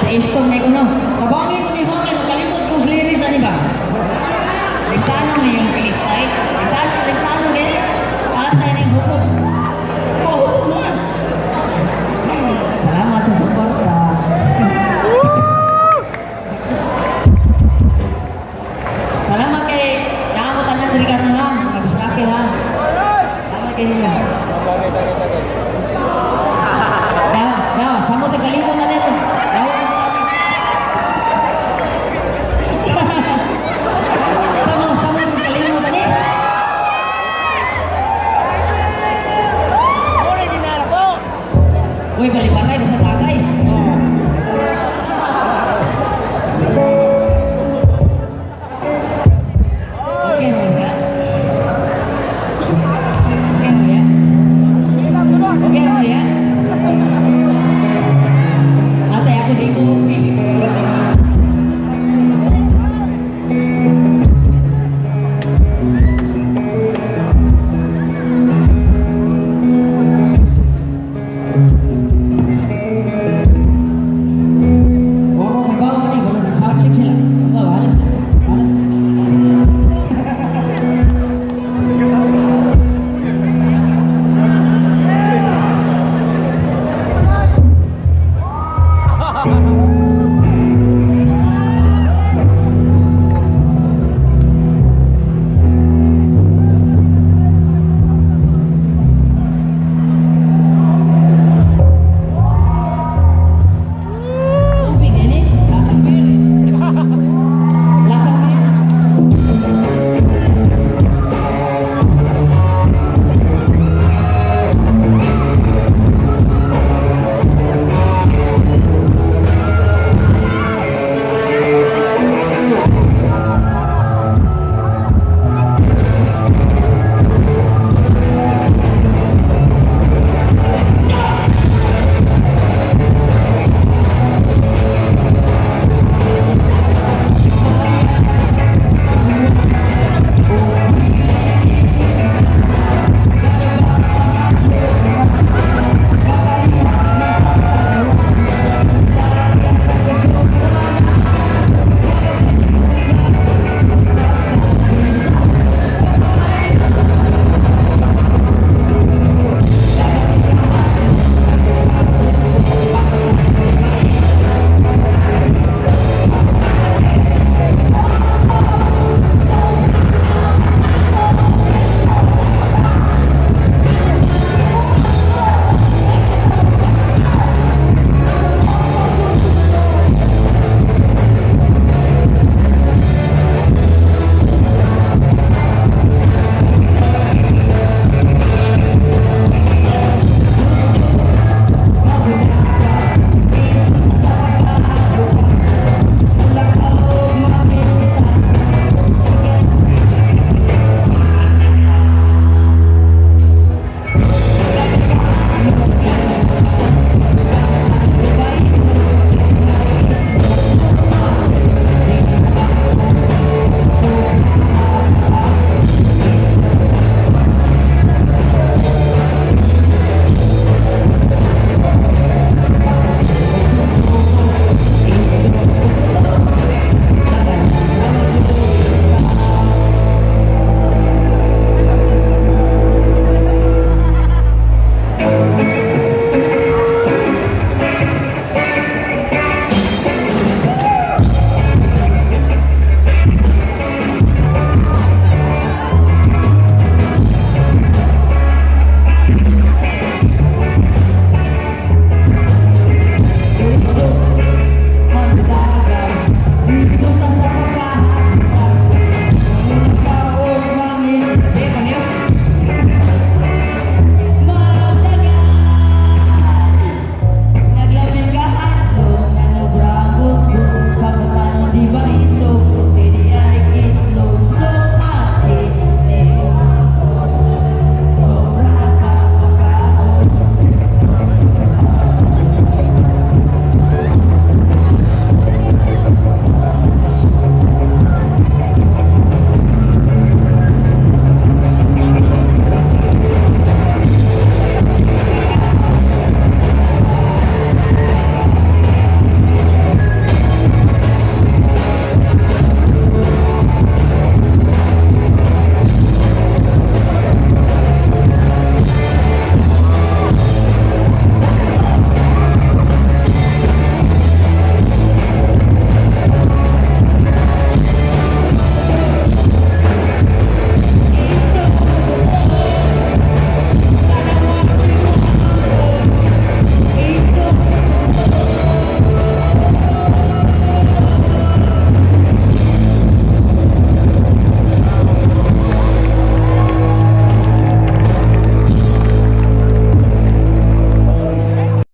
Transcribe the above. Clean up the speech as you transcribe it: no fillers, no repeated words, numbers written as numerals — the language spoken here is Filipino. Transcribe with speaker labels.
Speaker 1: Istong na ko no. Kabangin ko ni Hongin, kalimot kong liris ani ba? Nagtanong na yung Palestine. Nagtanong din. Katay na yung hukot. Oh, hukot na. Salamat sa suporta. Salamat kay nakamutan na dari ka na. Nabisnake ha. Salamat kay nila. Daw, samo tagalimot na nito. Daw, uy, balik-balik sa tagay. Okay mo ya? Okay mo ya? Okay mo ya? Ate, ako di ko.
Speaker 2: Ha ha ha.